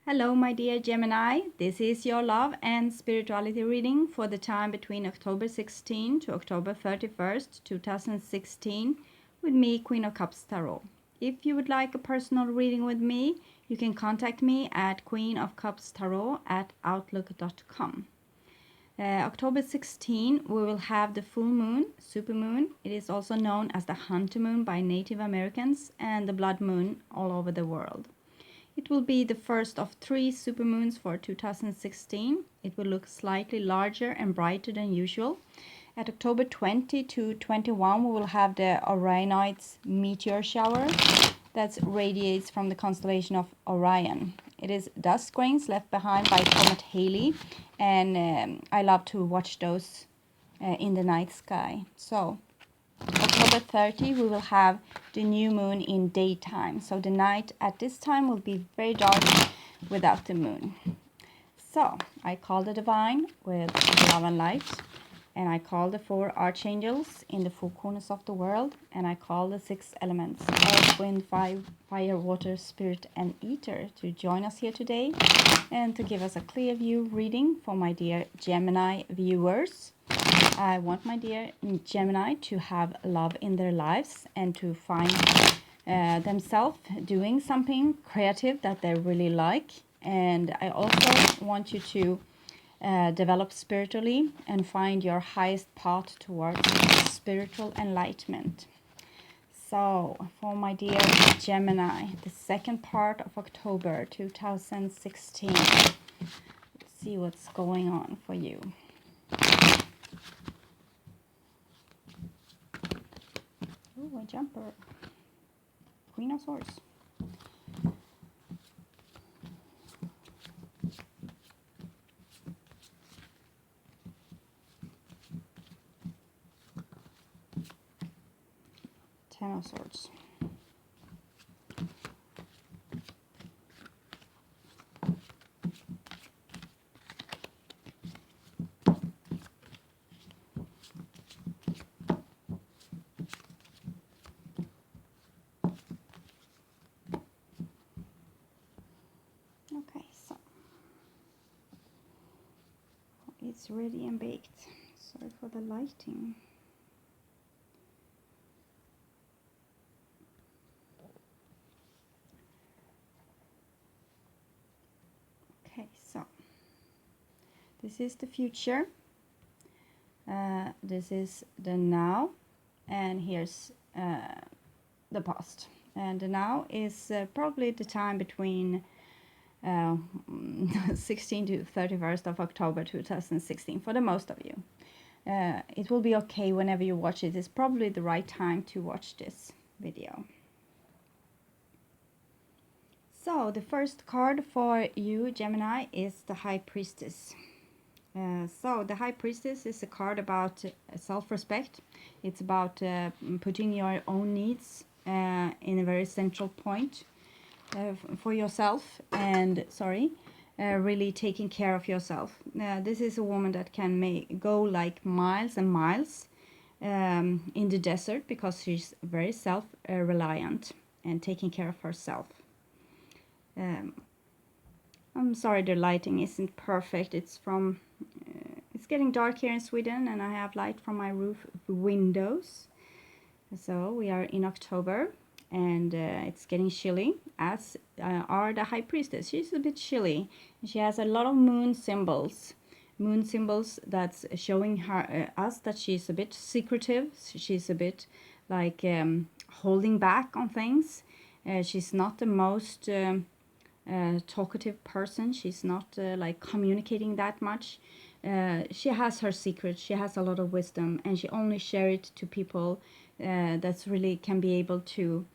Hello, my dear Gemini. This is your love and spirituality reading for the time between October 16 to October 31st, 2016, with me, Queen of Cups Tarot. If you would like a personal reading with me, you can contact me at queenofcupstarot@outlook.com. October 16, we will have the full moon, supermoon. It is also known as the hunter moon by Native Americans and the blood moon all over the world. It will be the first of 3 supermoons for 2016. It will look slightly larger and brighter than usual. At October 20 to 21, we will have the Orionoids meteor shower that radiates from the constellation of Orion. It is dust grains left behind by Comet Halley, and I love to watch those in the night sky. So October 30, we will have the new moon in daytime. So the night at this time will be very dark without the moon. So I call the divine with love and light. And I call the 4 archangels in the 4 corners of the world. And I call the 6 elements, earth, wind, fire, water, spirit, and ether, to join us here today and to give us a clear view reading for my dear Gemini viewers. I want my dear Gemini to have love in their lives and to find themselves doing something creative that they really like. And I also want you to develop spiritually and find your highest path towards spiritual enlightenment. So, for my dear Gemini, the second part of October 2016. Let's see what's going on for you. Ooh, a jumper. Queen of Swords. Ten of Swords. Okay, so it's ready and baked. Sorry for the lighting. Okay, so this is the future. This is the now, and here's the past. And the now is probably the time between 16 to 31st of October 2016 for the most of you. It will be okay whenever you watch it. It's probably the right time to watch this video. So the first card for you, Gemini, is the High Priestess. So the High Priestess is a card about self-respect. It's about putting your own needs in a very central point for yourself, and really taking care of yourself. This is a woman that can go like miles and miles in the desert because she's very self-reliant and taking care of herself. I'm sorry the lighting isn't perfect. It's getting dark here in Sweden, and I have light from my roof windows. So we are in October, and it's getting chilly, as are the High Priestess. She's a bit chilly. She has a lot of moon symbols that's showing her us that she's a bit secretive. She's a bit like holding back on things. She's not the most talkative person. She's not like communicating that much. She has her secrets. She has a lot of wisdom, and she only shares it to people that's really can be able to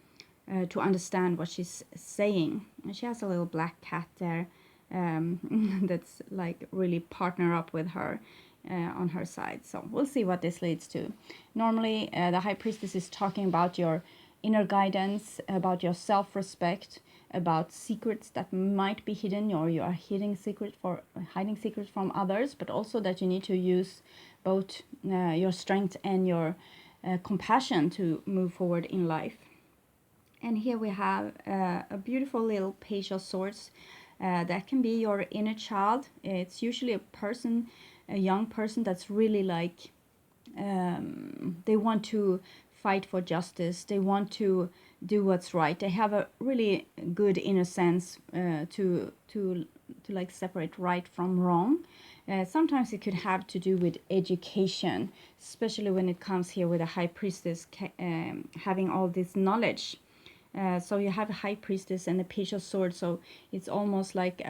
understand what she's saying. And she has a little black cat there that's like really partner up with her on her side. So we'll see what this leads to. Normally, the High Priestess is talking about your inner guidance, about your self-respect, about secrets that might be hidden, or you are hiding secrets from others, but also that you need to use both your strength and your compassion to move forward in life. And here we have a beautiful little Page of Swords That can be your inner child. It's usually a young person that's really like, they want to fight for justice. They want to do what's right. They have a really good inner sense to like separate right from wrong. Sometimes it could have to do with education, especially when it comes here with a high priestess having all this knowledge. So you have a high priestess and a page of swords, so it's almost like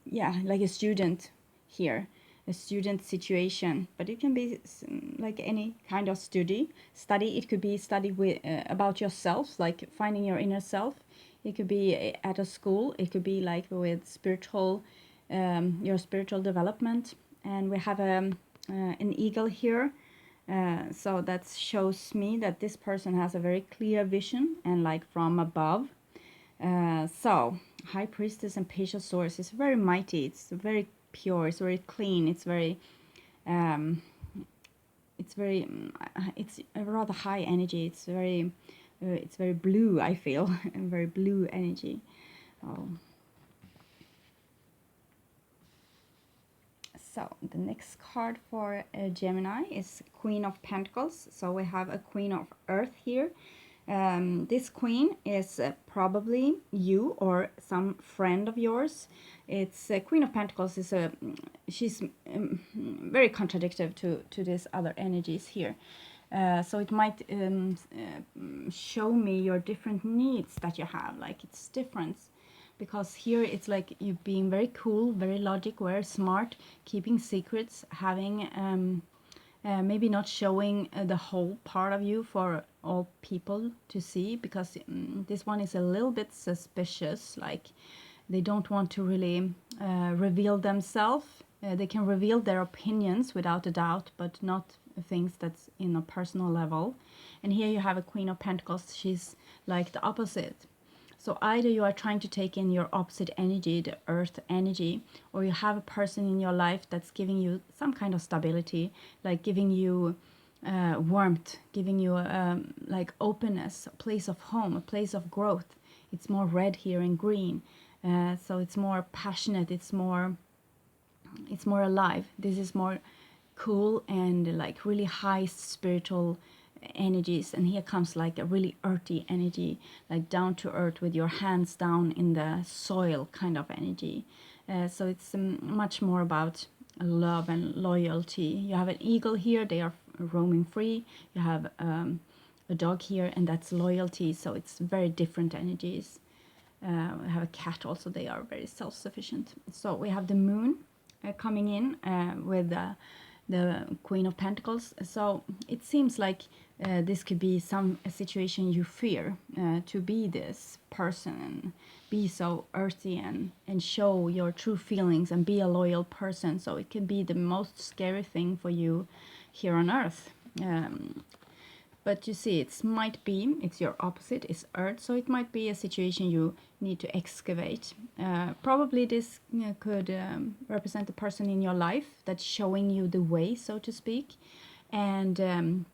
yeah, like a student here, a student situation. But it can be like any kind of study. It could be study with about yourself, like finding your inner self. It could be at a school. It could be like with spiritual, your spiritual development. And we have an eagle here. So that shows me that this person has a very clear vision and like from above. So high priestess and page of swords is very mighty. It's very pure. It's very clean. Um, it's a rather high energy. It's very blue. I feel and very blue energy. Oh. So the next card for Gemini is Queen of Pentacles. So we have a Queen of Earth here. This queen is probably you or some friend of yours. It's Queen of Pentacles is she's very contradictory to these other energies here. So it might show me your different needs that you have, like it's different. Because here it's like you being very cool, very logic, very smart, keeping secrets, having maybe not showing the whole part of you for all people to see, because this one is a little bit suspicious, like they don't want to really reveal themselves. They can reveal their opinions without a doubt, but not things that's in a personal level. And here you have a Queen of Pentacles. She's like the opposite. So either you are trying to take in your opposite energy, the earth energy, or you have a person in your life that's giving you some kind of stability, like giving you warmth, giving you like openness, a place of home, a place of growth. It's more red here and green. So it's more passionate, it's more alive. This is more cool and like really high spiritual energies, and here comes like a really earthy energy, like down to earth with your hands down in the soil kind of energy. So it's much more about love and loyalty. You have an eagle here, they are roaming free. You have a dog here, and that's loyalty. So it's very different energies. We have a cat also, they are very self-sufficient. So we have the moon coming in with the Queen of Pentacles. So it seems like this could be a situation you fear, to be this person and be so earthy and show your true feelings and be a loyal person. So it can be the most scary thing for you here on earth. But you see, it's your opposite, it's earth, so it might be a situation you need to excavate. Probably this could represent the person in your life that's showing you the way, so to speak. And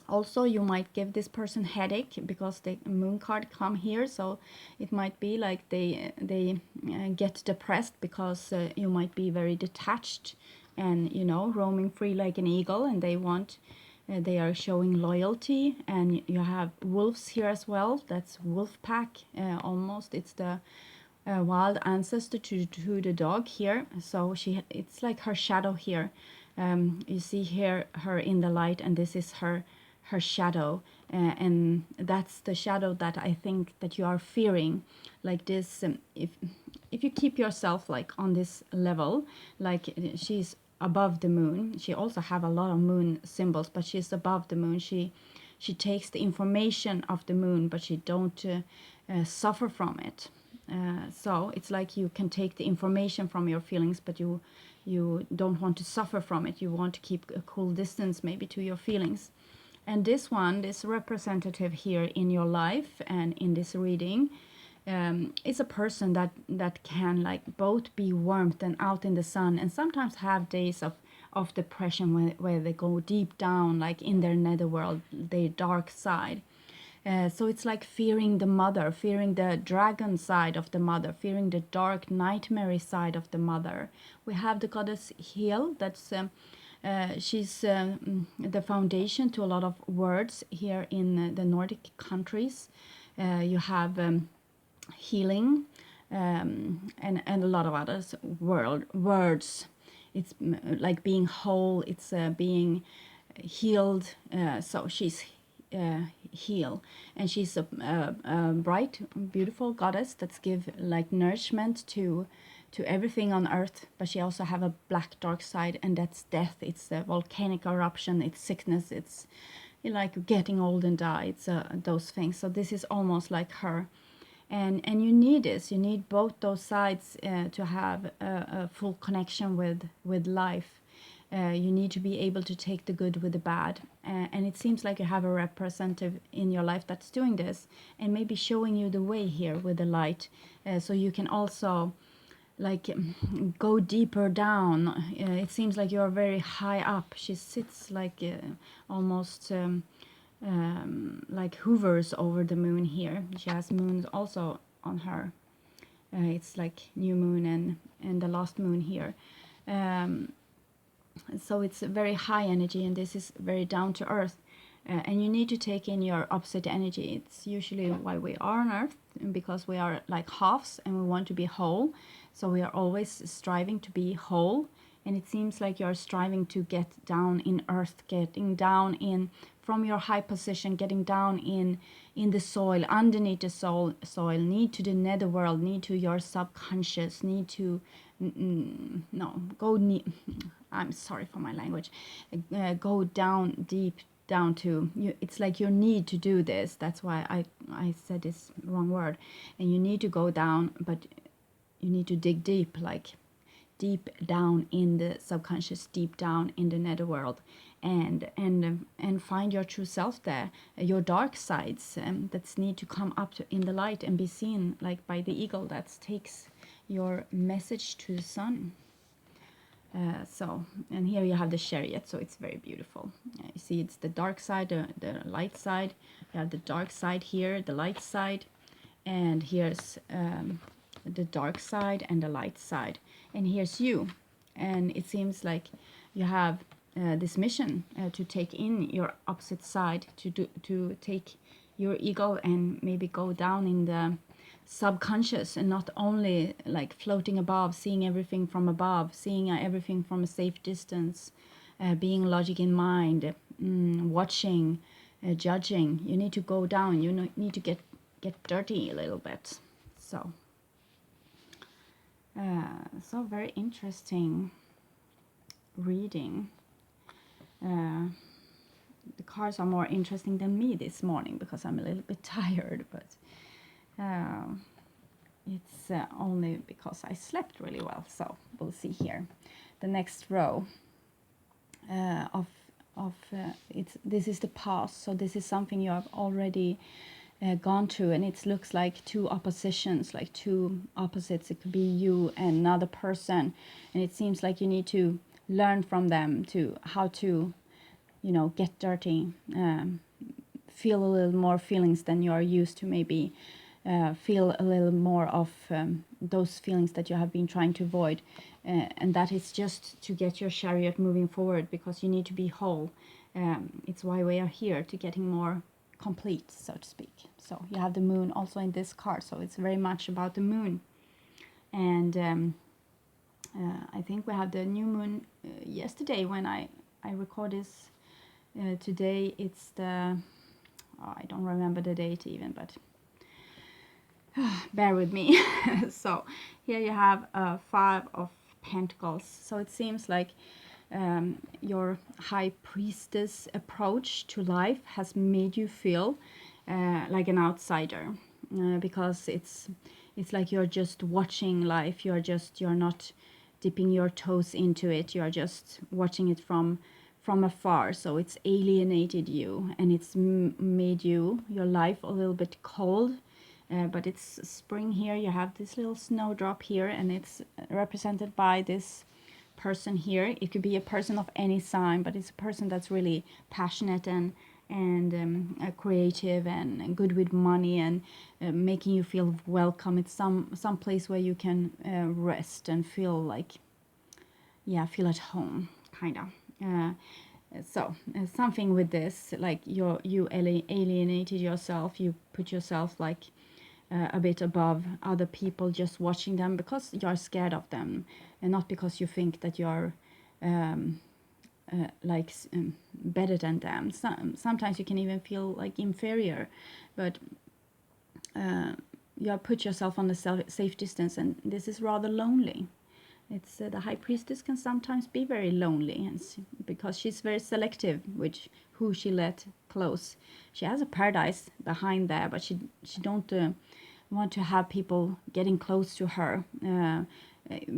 also you might give this person headache because the moon card come here, so it might be like they get depressed because you might be very detached and, you know, roaming free like an eagle, and they are showing loyalty. And you have wolves here as well. That's wolf pack, almost. It's the wild ancestor to the dog here. So it's like her shadow here. You see here her in the light, and this is her shadow, and that's the shadow that I think that you are fearing. Like this, if you keep yourself like on this level, like she's above the moon. She also have a lot of moon symbols, but she's above the moon. She takes the information of the moon, but she don't suffer from it. So it's like you can take the information from your feelings, but you don't want to suffer from it. You want to keep a cool distance maybe to your feelings. And this representative here in your life and in this reading, is a person that can like both be warmth and out in the sun, and sometimes have days of depression where they go deep down, like in their netherworld, their dark side. So it's like fearing the mother, fearing the dragon side of the mother, fearing the dark nightmare side of the mother. We have the goddess Hel. She's the foundation to a lot of words here in the Nordic countries. You have healing, and a lot of others words. It's like being whole. It's being healed. So she's heal, and she's a bright, beautiful goddess that's give like nourishment to everything on earth. But she also have a black dark side, and that's death. It's a volcanic eruption. It's sickness. It's like getting old and die. It's those things. So this is almost like her. And you need this. You need both those sides to have a full connection with life. You need to be able to take the good with the bad. And it seems like you have a representative in your life that's doing this and maybe showing you the way here with the light. So you can also like go deeper down. It seems like you're very high up. She sits like almost like hovers over the moon here. She has moons also on her. It's like new moon and the last moon here. So it's a very high energy, and this is very down to earth. And you need to take in your opposite energy. It's usually why we are on earth, because we are like halves and we want to be whole. So we are always striving to be whole. And it seems like you're striving to get down in earth, getting down in from your high position, getting down in the soil, underneath the soil, need to the netherworld, need to your subconscious, need to I'm sorry for my language. Go down deep down to you. It's like you need to do this. That's why I said this wrong word. And you need to go down, but you need to dig deep, like deep down in the subconscious, deep down in the netherworld, and find your true self there, your dark sides that need to come up in the light and be seen, like by the eagle that takes your message to the sun. And here you have the chariot, so it's very beautiful. You see, it's the dark side, the light side. You have the dark side here, the light side, and here's the dark side and the light side. And here's you, and it seems like you have this mission to take in your opposite side, to take your ego and maybe go down in the subconscious, and not only like floating above, seeing everything from above, seeing everything from a safe distance, being logic in mind, watching, judging. You need to go down. You need to get dirty a little bit. So very interesting reading. The cards are more interesting than me this morning because I'm a little bit tired, but it's only because I slept really well. So we'll see here. The next row this is the past. So this is something you have already gone through, and it looks like two oppositions, like two opposites. It could be you and another person, and it seems like you need to learn from them to how to, get dirty, feel a little more feelings than you are used to, maybe feel a little more of those feelings that you have been trying to avoid, and that is just to get your chariot moving forward, because you need to be whole. It's why we are here, to getting more complete, so to speak. So you have the moon also in this card, so it's very much about the moon. And I think we had the new moon yesterday when I record this. Today it's the, I don't remember the date even, but bear with me. So here you have 5 of Pentacles. So it seems like your high priestess approach to life has made you feel like an outsider, because it's like you're just watching life. You're not dipping your toes into it. You're just watching it from afar. So it's alienated you, and it's made your life a little bit cold. But it's spring here. You have this little snowdrop here, and it's represented by this person here. It could be a person of any sign, but it's a person that's really passionate and creative and good with money, and making you feel welcome. It's some place where you can rest and feel like, yeah, feel at home, kind of. Something with this, like you alienated yourself, you put yourself like a bit above other people, just watching them because you're scared of them, and not because you think that you're um, better than them. Sometimes you can even feel like inferior, but you put yourself on a safe distance, and this is rather lonely. It's the high priestess can sometimes be very lonely, and because she's very selective with who she let close. She has a paradise behind there, but she don't want to have people getting close to her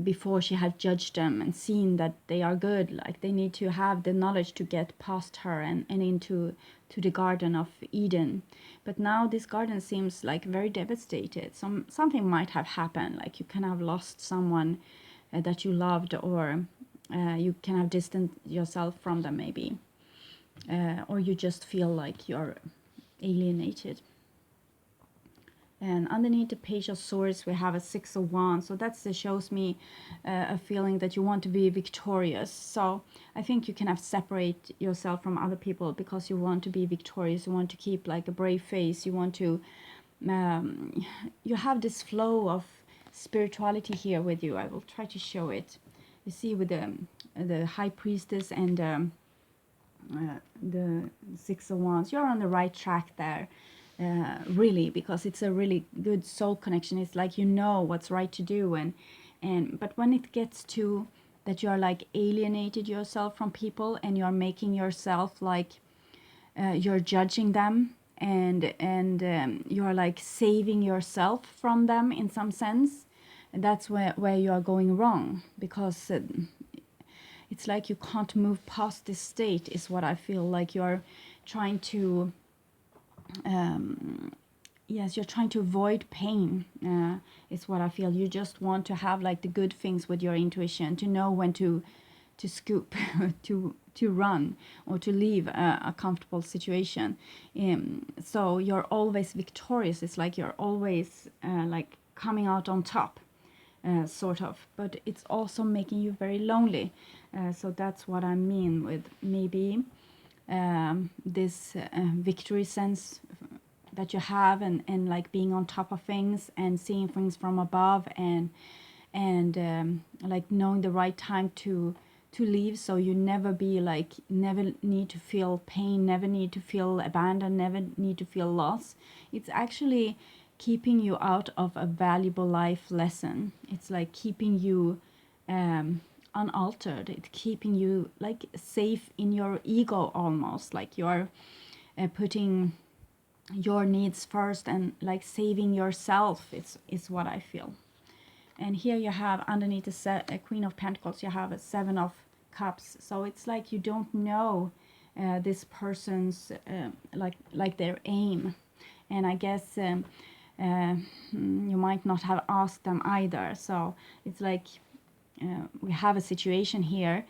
before she has judged them and seen that they are good. Like they need to have the knowledge to get past her and into the Garden of Eden. But now this garden seems like very devastated. Something might have happened, like you can have lost someone that you loved, or you can have distanced yourself from them maybe, or you just feel like you're alienated. And underneath the Page of Swords we have a Six of Wands, so that shows me a feeling that you want to be victorious. So I think you can have separate yourself from other people because you want to be victorious, you want to keep like a brave face, you want to you have this flow of spirituality here with you. I will try to show it. You see with the High Priestess and the Six of Wands, you're on the right track there. Really, because it's a really good soul connection. It's like you know what's right to do, and but when it gets to that you're like alienated yourself from people and you're making yourself like you're judging them, and you're like saving yourself from them in some sense, and that's where you are going wrong, because it's like you can't move past this state, is what I feel like. You're trying to yes, you're trying to avoid pain, is what I feel. You just want to have like the good things with your intuition, to know when to scoop, to run, or to leave a comfortable situation. So you're always victorious. It's like you're always like coming out on top, sort of. But it's also making you very lonely. So that's what I mean with maybe this victory sense that you have, and like being on top of things and seeing things from above, and like knowing the right time to leave, so you never be like, never need to feel pain, never need to feel abandoned, never need to feel lost. It's actually keeping you out of a valuable life lesson. It's like keeping you unaltered. It's keeping you like safe in your ego, almost like you're putting your needs first and like saving yourself, is what I feel. And here you have underneath the Queen of Pentacles, you have a Seven of Cups. So it's like you don't know this person's like their aim, and I guess you might not have asked them either. So it's like we have a situation here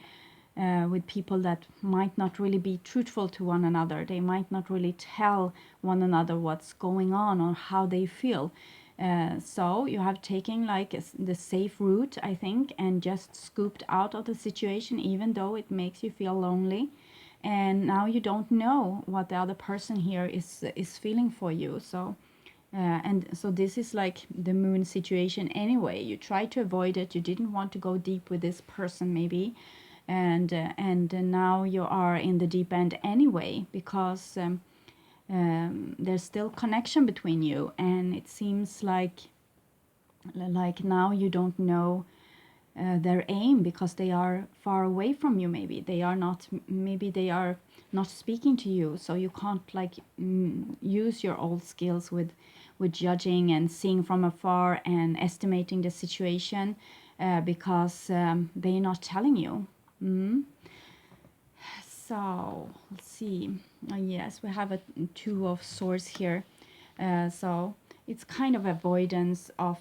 with people that might not really be truthful to one another. They might not really tell one another what's going on or how they feel. So you have taken like the safe route, I think, and just scooped out of the situation, even though it makes you feel lonely. And now you don't know what the other person here is feeling for you. So and so this is like the Moon situation anyway. You tried to avoid it. You didn't want to go deep with this person maybe, and now you are in the deep end anyway, because there's still connection between you, and it seems like now you don't know their aim, because they are far away from you. Maybe they are not speaking to you, so you can't like use your old skills with judging and seeing from afar and estimating the situation, because they're not telling you. So let's see. Yes, we have a Two of Swords here. So it's kind of avoidance of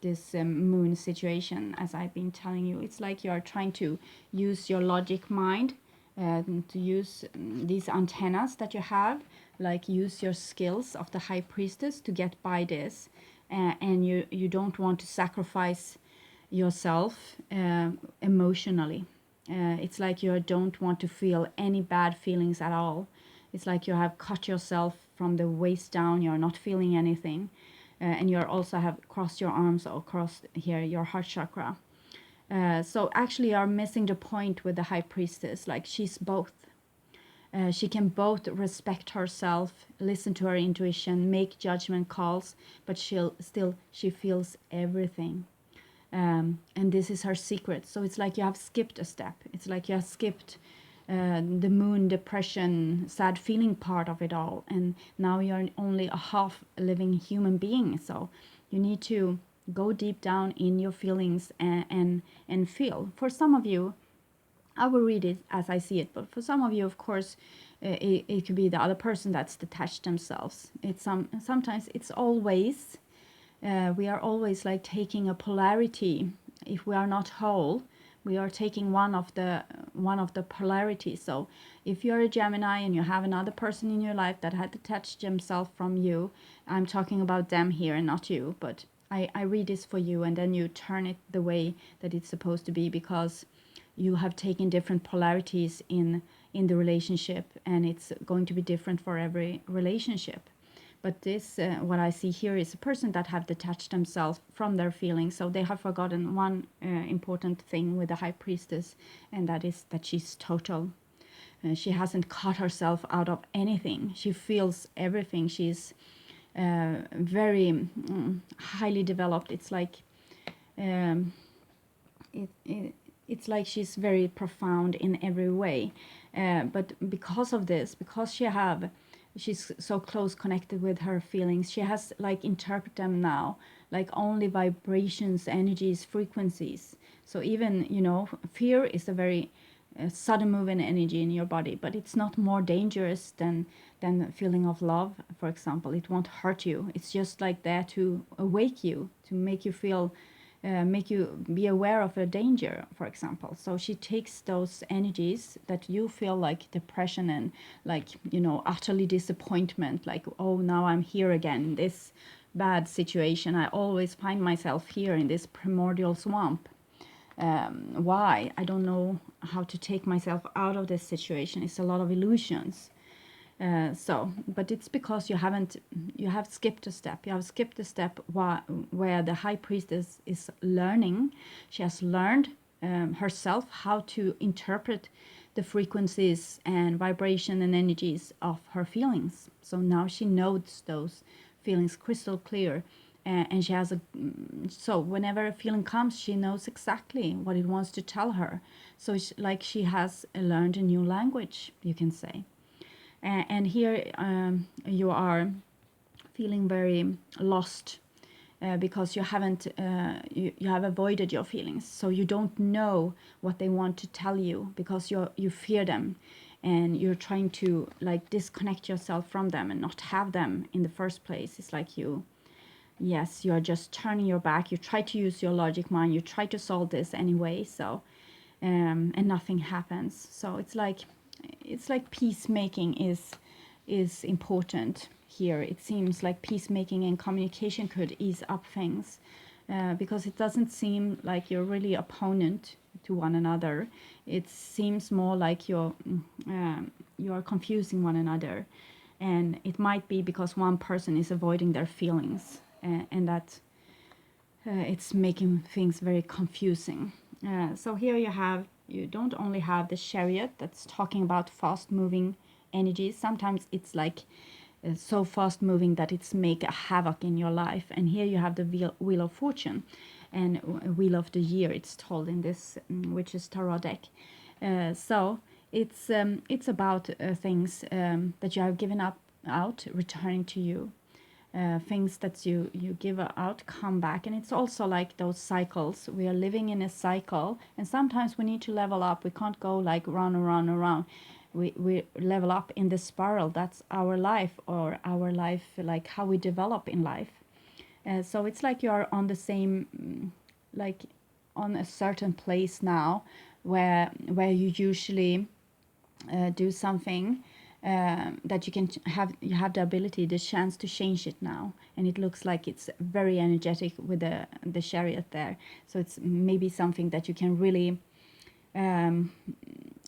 this Moon situation, as I've been telling you. It's like you're trying to use your logic mind to use these antennas that you have, like use your skills of the high priestess to get by this, and you don't want to sacrifice yourself emotionally. It's like you don't want to feel any bad feelings at all. It's like you have cut yourself from the waist down. You're not feeling anything, and you also have crossed your arms across here, your heart chakra. So actually, you're missing the point with the high priestess. Like she's both. She can both respect herself, listen to her intuition, make judgment calls, but she feels everything. And this is her secret. So it's like you have skipped a step. It's like you have skipped the moon, depression, sad feeling part of it all, and now you're only a half living human being. So you need to go deep down in your feelings and feel. For some of you, I will read it as I see it, but for some of you, of course, it could be the other person that's detached themselves. It's sometimes it's always we are always like taking a polarity. If we are not whole, we are taking one of the polarities. So if you're a Gemini and you have another person in your life that had detached themselves from you, I'm talking about them here and not you, but I read this for you, and then you turn it the way that it's supposed to be, because you have taken different polarities in the relationship, and it's going to be different for every relationship. But this, what I see here, is a person that have detached themselves from their feelings. So they have forgotten one important thing with the high priestess, and that is that she's total. She hasn't cut herself out of anything. She feels everything. She's very highly developed. It's like it's like she's very profound in every way. But because of this, because she's so close connected with her feelings, she has like interpret them now like only vibrations, energies, frequencies. So even, fear is a very sudden moving energy in your body, but it's not more dangerous than the feeling of love, for example. It won't hurt you. It's just like there to awake you, to make you feel make you be aware of a danger, for example. So she takes those energies that you feel like depression and like, utterly disappointment, like, oh, now I'm here again in this bad situation. I always find myself here in this primordial swamp. Why? I don't know how to take myself out of this situation. It's a lot of illusions. But it's because you have skipped a step. You have skipped a step where the high priestess is learning. She has learned herself how to interpret the frequencies and vibration and energies of her feelings. So now she knows those feelings crystal clear. And she has so whenever a feeling comes, she knows exactly what it wants to tell her. So it's like she has learned a new language, you can say. And here you are feeling very lost because you haven't you have avoided your feelings, so you don't know what they want to tell you because you fear them, and you're trying to like disconnect yourself from them and not have them in the first place. It's like you are just turning your back. You try to use your logic mind, you try to solve this anyway, so and nothing happens. So it's like peacemaking is important here. It seems like peacemaking and communication could ease up things because it doesn't seem like you're really opponent to one another. It seems more like you're confusing one another, and it might be because one person is avoiding their feelings, and that it's making things very confusing. So here you don't only have the Chariot that's talking about fast moving energies. Sometimes it's like so fast moving that it's make a havoc in your life. And here you have the Wheel of Fortune and Wheel of the Year, it's told in this Witch's Tarot deck. So it's about things that you have given out returning to you. Things that you give out come back, and it's also like those cycles. We are living in a cycle, and sometimes we need to level up. We can't go like round and round and round. We level up in the spiral. That's our life, or our life, like how we develop in life. So it's like you are on the same like on a certain place now where you usually do something that you have the ability, the chance to change it now, and it looks like it's very energetic with the chariot there. So it's maybe something that um,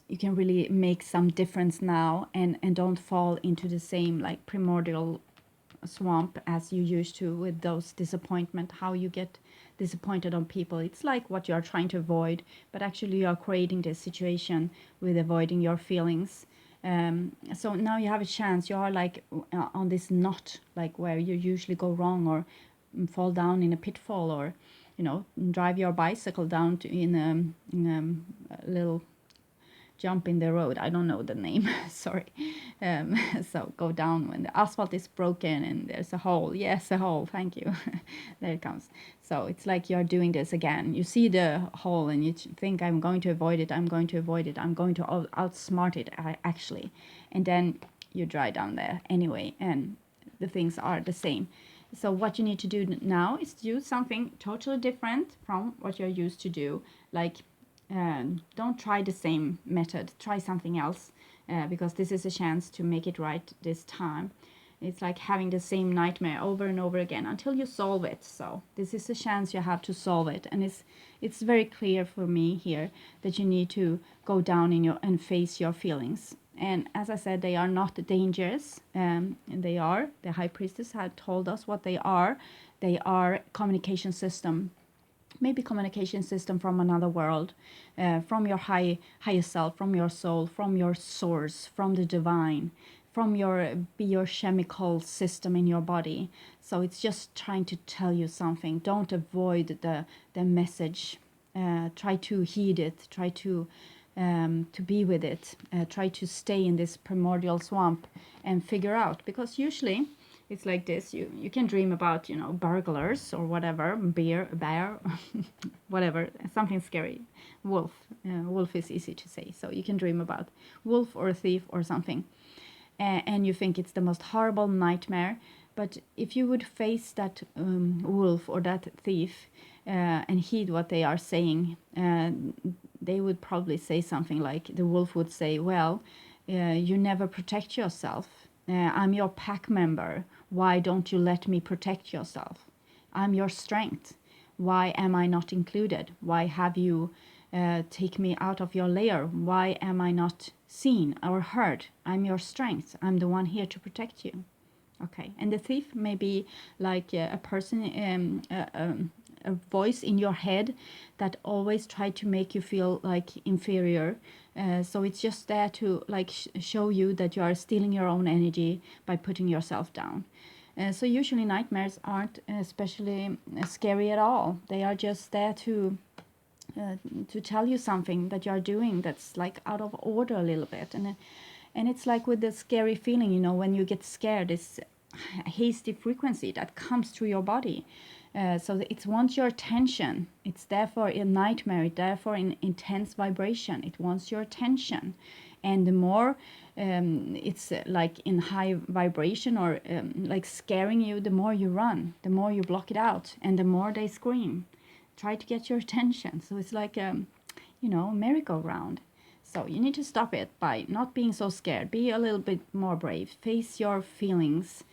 you can really make some difference now, and don't fall into the same like primordial swamp as you used to with those disappointment, how you get disappointed on people. It's like what you are trying to avoid, but actually you are creating this situation with avoiding your feelings. So now you have a chance. You are like on this knot, like where you usually go wrong, or fall down in a pitfall, or drive your bicycle down in a little jump in the road. I don't know the name. Sorry. So go down when the asphalt is broken and there's a hole. Yes, a hole. Thank you. There it comes. So it's like you're doing this again. You see the hole and you think, I'm going to avoid it. I'm going to avoid it. I'm going to outsmart it, actually. And then you drive down there anyway, and the things are the same. So what you need to do now is do something totally different from what you're used to do. Like, don't try the same method. Try something else, because this is a chance to make it right this time. It's like having the same nightmare over and over again until you solve it. So this is a chance you have to solve it, and it's very clear for me here that you need to go down and face your feelings. And as I said, they are not dangerous. And the high priestess had told us what they are. They are communication system. Maybe communication system from another world, from your higher self, from your soul, from your source, from the divine, from your biochemical system in your body. So it's just trying to tell you something. Don't avoid the message. Try to heed it. Try to be with it. Try to stay in this primordial swamp and figure out, because usually it's like this. You can dream about, burglars or whatever, bear, whatever, something scary. Wolf. Wolf is easy to say. So you can dream about wolf or a thief or something. And you think it's the most horrible nightmare. But if you would face that wolf or that thief and heed what they are saying, they would probably say something like, the wolf would say, well, you never protect yourself. I'm your pack member. Why don't you let me protect yourself? I'm your strength. Why am I not included? Why have you take me out of your lair? Why am I not seen or heard? I'm your strength. I'm the one here to protect you. Okay, and the thief may be like a person, a voice in your head that always try to make you feel like inferior. So it's just there to like show you that you are stealing your own energy by putting yourself down. So usually nightmares aren't especially scary at all. They are just there to tell you something that you are doing that's like out of order a little bit. And it's like with the scary feeling, when you get scared, it's a hasty frequency that comes through your body. So it wants your attention. It's therefore a nightmare. It's therefore an intense vibration. It wants your attention. And the more it's like in high vibration or like scaring you, the more you run, the more you block it out, and the more they scream. Try to get your attention. So it's like merry-go-round. So you need to stop it by not being so scared. Be a little bit more brave. Face your feelings,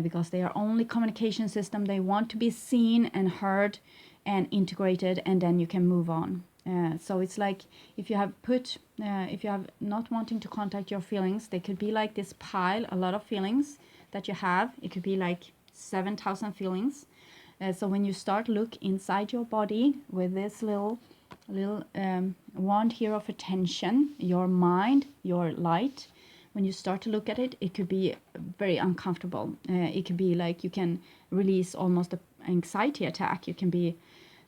because they are only communication system. They want to be seen and heard and integrated, and then you can move on. So it's like if you have not wanting to contact your feelings, they could be like this pile, a lot of feelings that you have. It could be like 7,000 feelings. So when you start look inside your body with this little wand here of attention, your mind, your light, when you start to look at it, it could be very uncomfortable. It could be like you can release almost an anxiety attack. You can be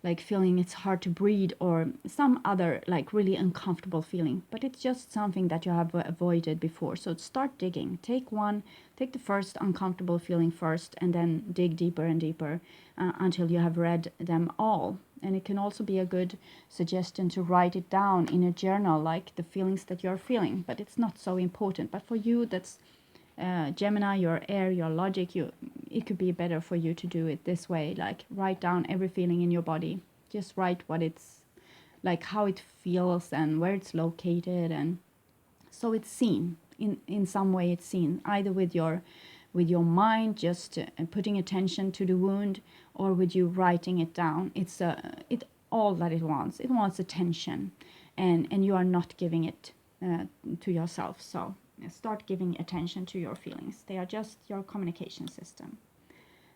like feeling it's hard to breathe or some other like really uncomfortable feeling. But it's just something that you have avoided before. So start digging. Take the first uncomfortable feeling first, and then dig deeper and deeper until you have read them all. And it can also be a good suggestion to write it down in a journal, like the feelings that you're feeling. But it's not so important. But for you, that's Gemini, your air, your logic, it could be better for you to do it this way. Like write down every feeling in your body. Just write what it's like, how it feels and where it's located, and So it's seen in some way. It's seen either with your mind, just putting attention to the wound, or with you writing it down. It's it all that it wants. It wants attention, and you are not giving it to yourself. So start giving attention to your feelings. They are just your communication system.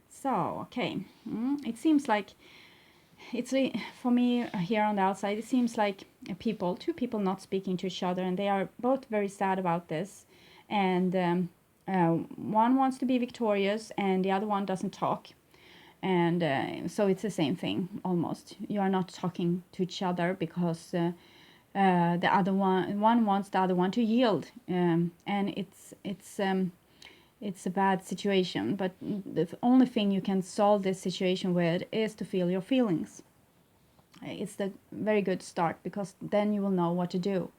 So okay, it seems like it's for me here on the outside. It seems like two people not speaking to each other, and they are both very sad about this. And one wants to be victorious, and the other one doesn't talk. And so it's the same thing almost. You are not talking to each other because the other one wants the other one to yield, and it's a bad situation. But the only thing you can solve this situation with is to feel your feelings. It's the very good start, because then you will know what to do.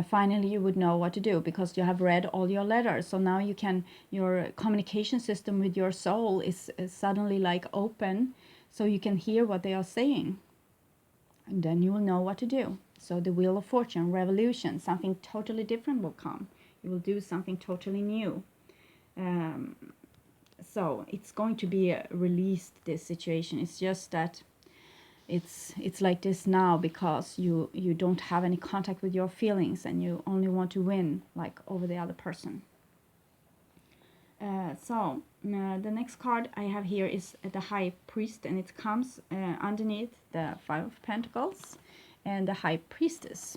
Finally, you would know what to do because you have read all your letters. So now your communication system with your soul is suddenly like open, so you can hear what they are saying. And then you will know what to do. So the wheel of fortune, revolution, something totally different will come. You will do something totally new. So it's going to be released, this situation. It's just that it's like this now because you don't have any contact with your feelings, and you only want to win like over the other person. So the next card I have here is the High Priest, and it comes underneath the Five of Pentacles and the High Priestess.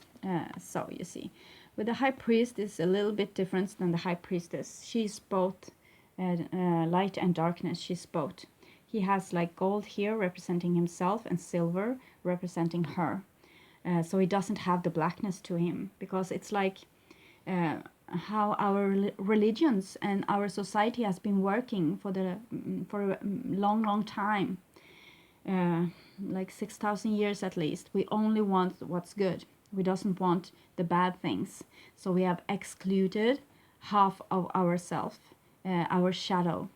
So you see, with the High Priest is a little bit different than the High Priestess. She's both light and darkness. She's both. He has like gold here representing himself and silver representing her. So he doesn't have the blackness to him, because it's like how our religions and our society has been working for a long time, like 6,000 years at least. We only want what's good. We doesn't want the bad things. So we have excluded half of ourself, our shadow.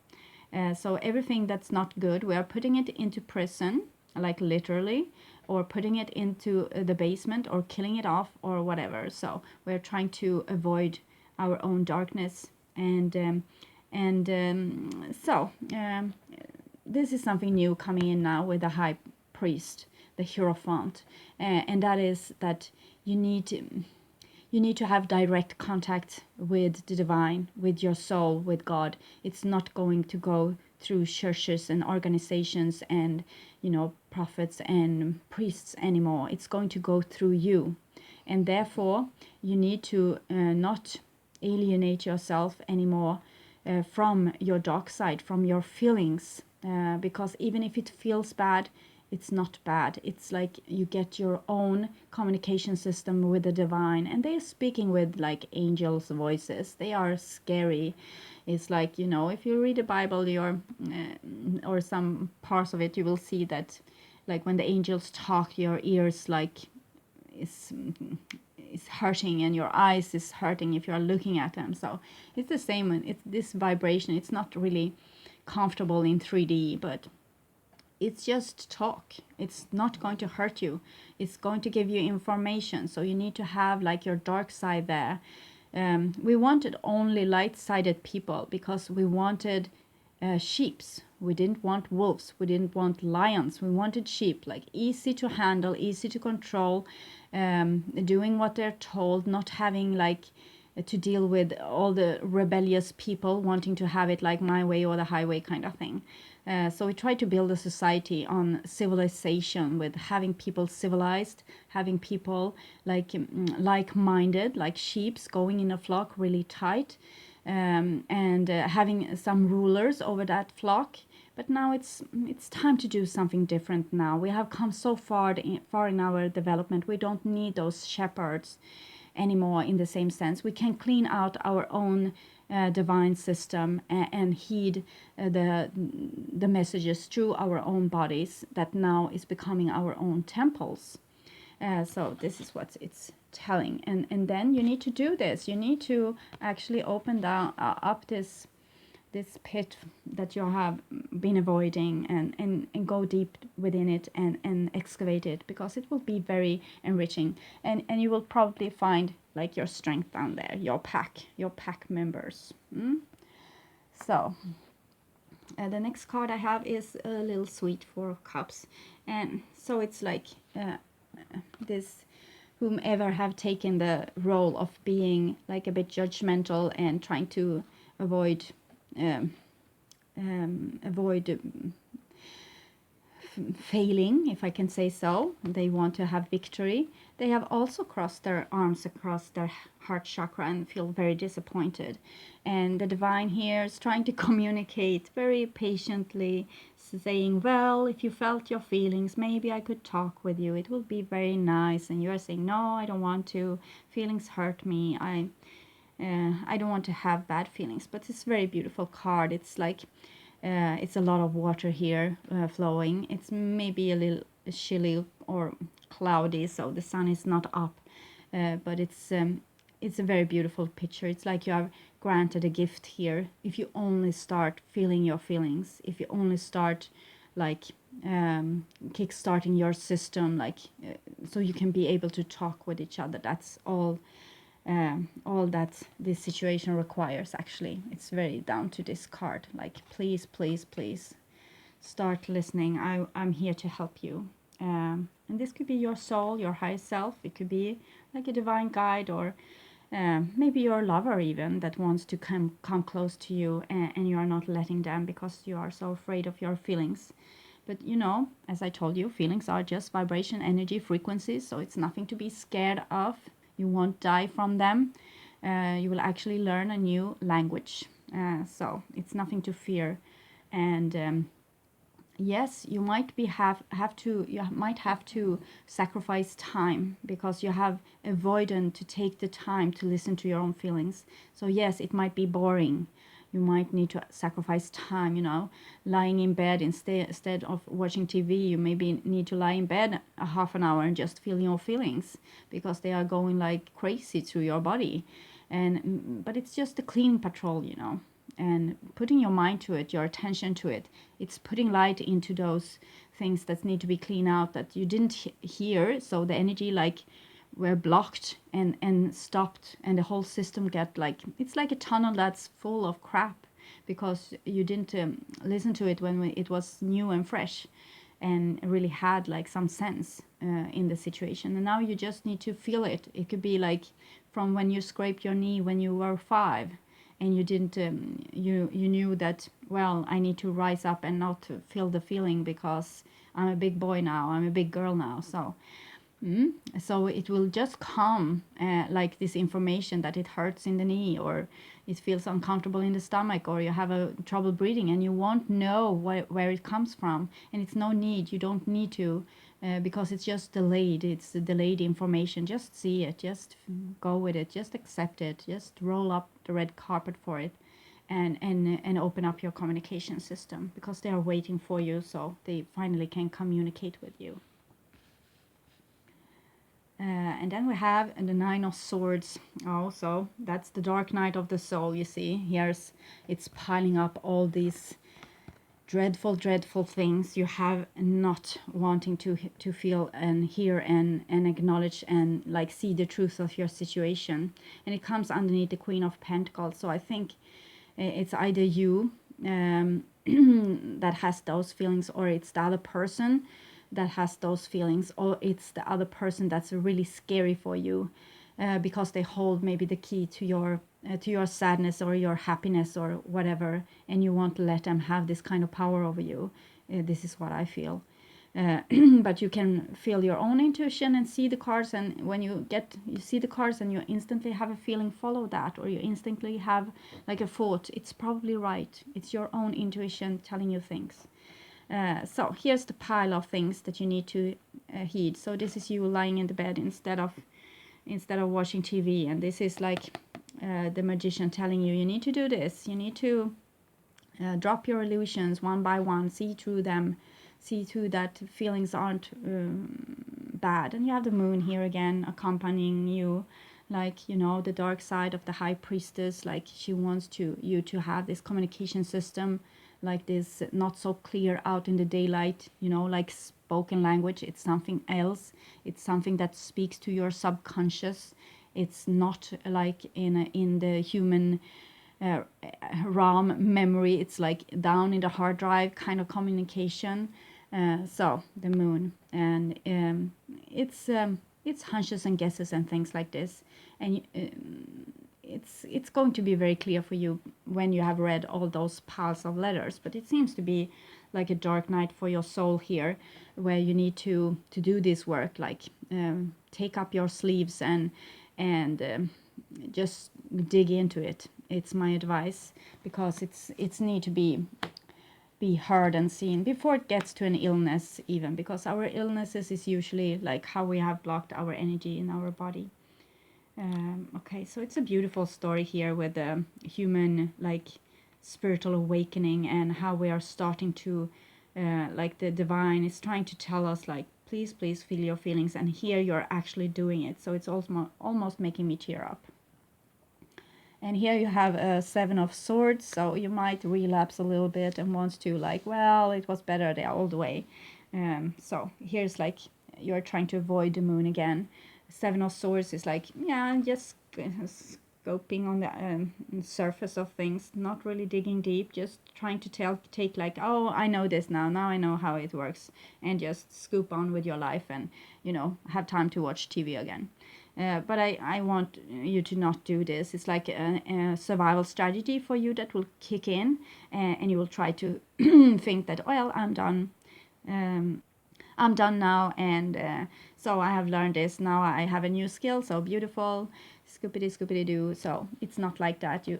So everything that's not good, we are putting it into prison, like literally, or putting it into the basement, or killing it off, or whatever. So we're trying to avoid our own darkness. And this is something new coming in now with the High Priest, the Hierophant. And that is that you need to have direct contact with the divine, with your soul, with God. It's not going to go through churches and organizations and, prophets and priests anymore. It's going to go through you. And therefore, you need to not alienate yourself anymore from your dark side, from your feelings. Because even if it feels bad, it's not bad. It's like you get your own communication system with the divine, and they're speaking with like angels' voices. They are scary. It's like, if you read the Bible, or some parts of it, you will see that like when the angels talk, your ears like is hurting, and your eyes is hurting if you are looking at them. So it's the same. It's this vibration. It's not really comfortable in 3D, but it's just talk. It's not going to hurt you. It's going to give you information. So you need to have like your dark side there. We wanted only light-sided people because we wanted sheeps. We didn't want wolves. We didn't want lions. We wanted sheep, like easy to handle, easy to control, doing what they're told, not having like to deal with all the rebellious people wanting to have it like my way or the highway kind of thing. So we try to build a society on civilization, with having people civilized, having people like-minded, like sheeps going in a flock really tight, and having some rulers over that flock. But now it's time to do something different now. We have come so far in our development. We don't need those shepherds anymore in the same sense. We can clean out our own divine system and heed the messages through our own bodies that now is becoming our own temples. So this is what it's telling. And then you need to do this. You need to actually open up this this pit that you have been avoiding, and go deep within it, and excavate it, because it will be very enriching, and you will probably find like your strength down there, your pack members. So the next card I have is a little suite for cups, and so it's like this whomever have taken the role of being like a bit judgmental and trying to avoid um, avoid failing, if I can say so. They want to have victory. They have also crossed their arms across their heart chakra and feel very disappointed. And the divine here is trying to communicate very patiently, saying, well, if you felt your feelings, maybe I could talk with you. It will be very nice. And you are saying, no, I don't want to. Feelings hurt me. I don't want to have bad feelings. But it's a very beautiful card. It's like it's a lot of water here flowing. It's maybe a little chilly or cloudy, so the sun is not up, but it's a very beautiful picture. It's like you are granted a gift here if you only start feeling your feelings, if you only start like kick-starting your system, like so you can be able to talk with each other. That's all that this situation requires. Actually, it's very down to this card, like please, please, please start listening. I'm here to help you. And this could be your soul, your higher self. It could be like a divine guide, or maybe your lover even, that wants to come close to you, and you are not letting them because you are so afraid of your feelings. But you know, as I told you, feelings are just vibration, energy, frequencies, so it's nothing to be scared of. You won't die from them. You will actually learn a new language. So it's nothing to fear. And yes, you might have to sacrifice time, because you have avoided to take the time to listen to your own feelings. So yes, it might be boring. You might need to sacrifice time, lying in bed instead of watching TV. You maybe need to lie in bed a half an hour and just feel your feelings, because they are going like crazy through your body. But it's just a clean patrol, and putting your mind to it, your attention to it. It's putting light into those things that need to be cleaned out that you didn't hear. So the energy like were blocked and stopped, and the whole system get like, it's like a tunnel that's full of crap, because you didn't listen to it when it was new and fresh, and really had like some sense in the situation. And now you just need to feel it. It could be like from when you scraped your knee when you were 5, and you didn't you knew that, well, I need to rise up and not feel the feeling, because I'm a big boy now, I'm a big girl now. So it will just come like this information that it hurts in the knee, or it feels uncomfortable in the stomach, or you have a trouble breathing, and you won't know where it comes from. And it's no need, you don't need to, because it's just delayed. It's delayed information. Just see it, just go with it, just accept it, just roll up the red carpet for it, and open up your communication system, because they are waiting for you, so they finally can communicate with you. And then we have the 9 of Swords. Also, that's the dark night of the soul. You see, it's piling up all these dreadful things you have not wanting to feel and hear and acknowledge and like see the truth of your situation. And it comes underneath the Queen of Pentacles. So I think it's either you that has those feelings, or it's the other person that has those feelings, or it's the other person that's really scary for you, because they hold maybe the key to your sadness or your happiness or whatever, and you won't let them have this kind of power over you. This is what I feel. But you can feel your own intuition and see the cards, and when you see the cards and you instantly have a feeling, follow that, or you instantly have like a thought, it's probably right. It's your own intuition telling you things. So here's the pile of things that you need to heed. So this is you lying in the bed instead of watching TV, and this is like the magician telling you need to do this. You need to drop your illusions one by one, see through them, see through that feelings aren't bad. And you have the moon here again accompanying you, like, you know, the dark side of the high priestess, like she wants you to have this communication system like this, not so clear out in the daylight, you know, like spoken language. It's something else. It's something that speaks to your subconscious. It's not like in the human uh, RAM memory. It's like down in the hard drive kind of communication. So the moon, and it's hunches and guesses and things like this, and it's going to be very clear for you when you have read all those piles of letters. But it seems to be like a dark night for your soul here, where you need to do this work, like take up your sleeves and just dig into it. It's my advice, because it's need to be heard and seen before it gets to an illness, even, because our illnesses is usually like how we have blocked our energy in our body. Okay, so it's a beautiful story here with the human, like, spiritual awakening, and how we are starting to like the divine is trying to tell us, like, please feel your feelings, and here you're actually doing it. So it's almost making me tear up. And here you have a Seven of Swords, so you might relapse a little bit and wants to, like, well, it was better the old way. So here's like you're trying to avoid the moon again. Seven of Swords is like, yeah, just scoping on the surface of things, not really digging deep, just trying to take like, oh, I know this now I know how it works, and just scoop on with your life and, you know, have time to watch TV again. But I want you to not do this. It's like a survival strategy for you that will kick in, and you will try to think that, well, I'm done. I'm done now, and so I have learned this. Now I have a new skill, so beautiful, scoopity scoopity doo. So it's not like that. You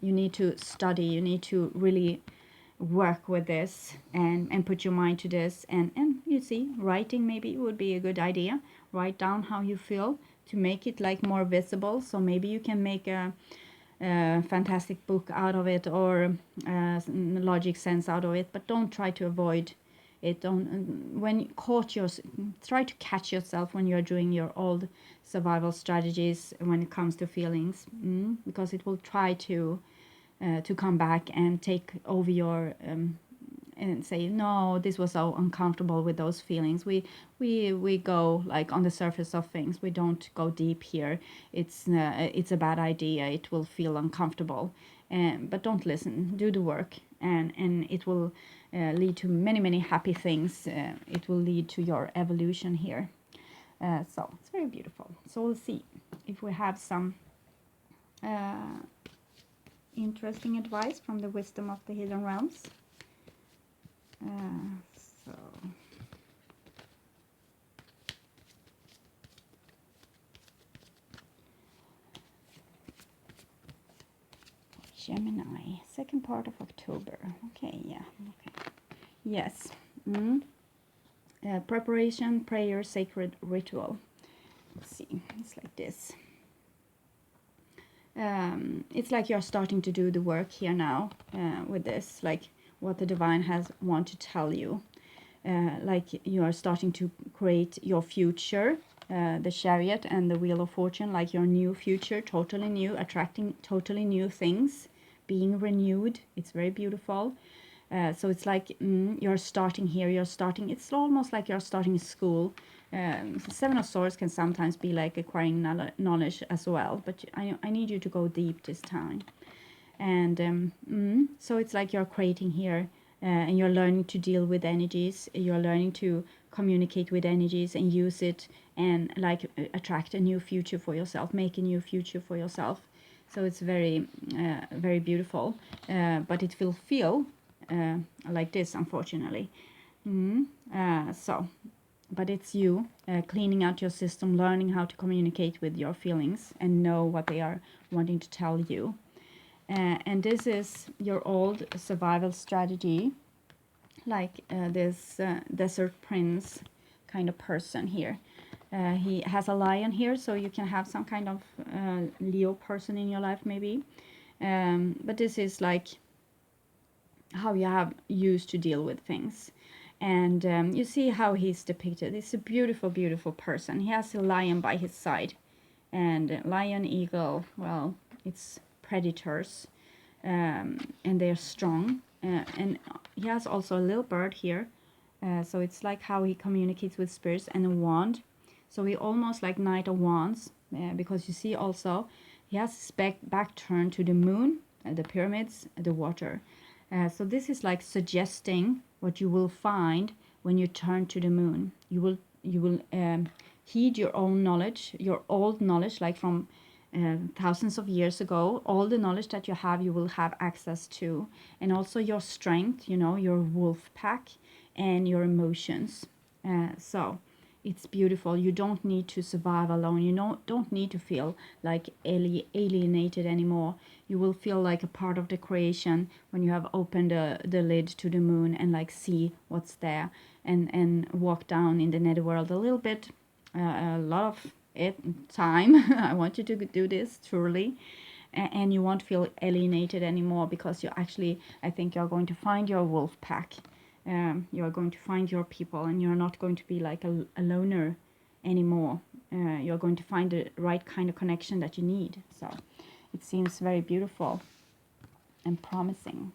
need to study. You need to really work with this and put your mind to this. And you see, writing maybe would be a good idea. Write down how you feel to make it like more visible. So maybe you can make a fantastic book out of it, or logic sense out of it, but don't try to avoid it. Don't when you try to catch yourself when you're doing your old survival strategies when it comes to feelings, because it will try to come back and take over your and say, no, this was so uncomfortable with those feelings. We go like on the surface of things. We don't go deep here. It's a bad idea. It will feel uncomfortable, but don't listen. Do the work, and it will lead to many happy things. It will lead to your evolution here. So it's very beautiful. So we'll see if we have some interesting advice from the wisdom of the hidden realms. So Gemini, second part of October. Okay, yeah, okay. Yes. Preparation, prayer, sacred ritual. Let's see, it's like this. It's like you're starting to do the work here now with this, like what the divine has want to tell you. Like you are starting to create your future, the Chariot and the Wheel of Fortune, like your new future, totally new, attracting totally new things, being renewed. It's very beautiful. So it's like you're starting here, it's almost like you're starting school. Seven of Swords can sometimes be like acquiring knowledge as well, but I need you to go deep this time. And so it's like you're creating here, and you're learning to deal with energies. You're learning to communicate with energies and use it, and like attract a new future for yourself, make a new future for yourself. So it's very very beautiful, but it will feel like this, unfortunately. But it's you cleaning out your system, learning how to communicate with your feelings and know what they are wanting to tell you. And this is your old survival strategy, like this desert prince kind of person here. He has a lion here, so you can have some kind of Leo person in your life maybe. But this is like how you have used to deal with things. And you see how he's depicted. He's a beautiful, beautiful person. He has a lion by his side. And lion, eagle, well, it's predators, and they're strong. And he has also a little bird here, so it's like how he communicates with spirits, and a wand. So he almost like Knight of Wands, because you see also he has his back turned to the moon, the pyramids, the water. So this is like suggesting what you will find when you turn to the moon. You will heed your own knowledge, your old knowledge, like from thousands of years ago. All the knowledge that you have, you will have access to, and also your strength, your wolf pack, and your emotions. So it's beautiful. You don't need to survive alone. You don't need to feel like alienated anymore. You will feel like a part of the creation when you have opened the lid to the moon and like see what's there, and walk down in the netherworld a little bit, a lot of time. I want you to do this truly, and you won't feel alienated anymore, because you actually, I think you're going to find your wolf pack. You're going to find your people, and you're not going to be like a loner anymore. You're going to find the right kind of connection that you need. So it seems very beautiful and promising.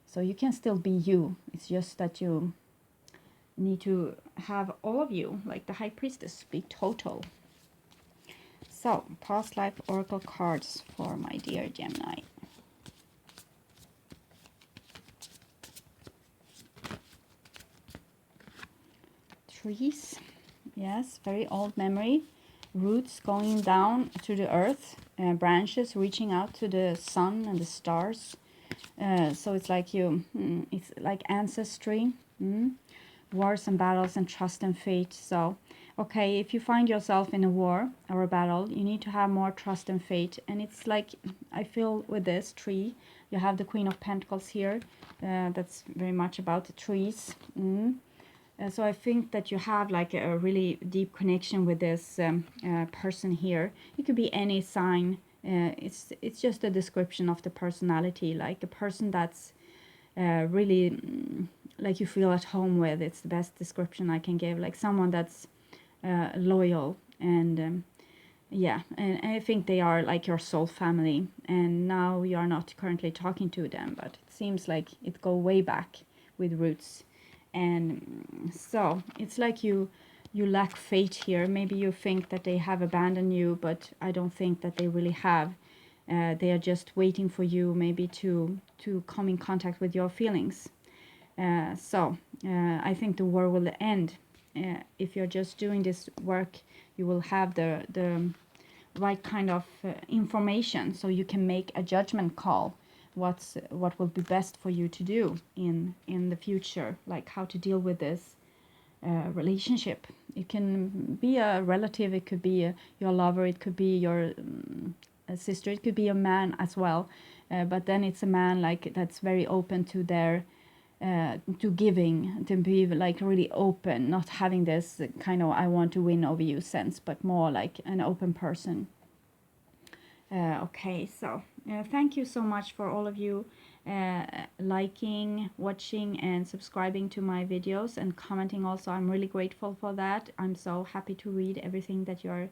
So you can still be you. It's just that you need to have all of you, like the High Priestess, be total. So, past life oracle cards for my dear Gemini. Trees, yes, very old memory. Roots going down to the earth, branches reaching out to the sun and the stars. So it's like it's like ancestry. Wars and battles and trust and fate. So, okay, if you find yourself in a war or a battle, you need to have more trust and fate. And it's like, I feel with this tree, you have the Queen of Pentacles here. That's very much about the trees. So I think that you have like a really deep connection with this person here. It could be any sign. It's just a description of the personality, like a person that's really like you feel at home with. It's the best description I can give, like someone that's loyal, and yeah, and I think they are like your soul family, and now you are not currently talking to them, but it seems like it go way back with roots. And so it's like you lack fate here. Maybe you think that they have abandoned you, but I don't think that they really have. They are just waiting for you maybe to come in contact with your feelings. So I think the war will end. If you're just doing this work, you will have the right kind of information, so you can make a judgment call. What will be best for you to do in the future, like how to deal with this relationship. It can be a relative, it could be your lover, it could be your a sister, it could be a man as well, but then it's a man like that's very open to their to giving, to be like really open, not having this kind of I want to win over you sense, but more like an open person. Okay, so thank you so much for all of you liking, watching, and subscribing to my videos, and commenting also. I'm really grateful for that. I'm so happy to read everything that you're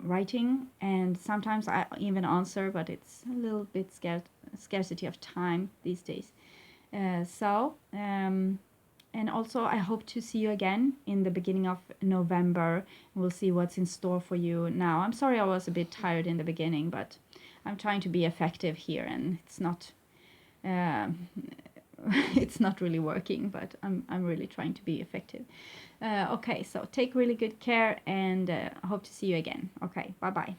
writing, and sometimes I even answer, but it's a little bit scarcity of time these days. And also I hope to see you again in the beginning of November. We'll see what's in store for you now. I'm sorry I was a bit tired in the beginning, but I'm trying to be effective here, and it's not it's not really working, but I'm really trying to be effective. Okay, so take really good care, and hope to see you again. Okay, bye bye.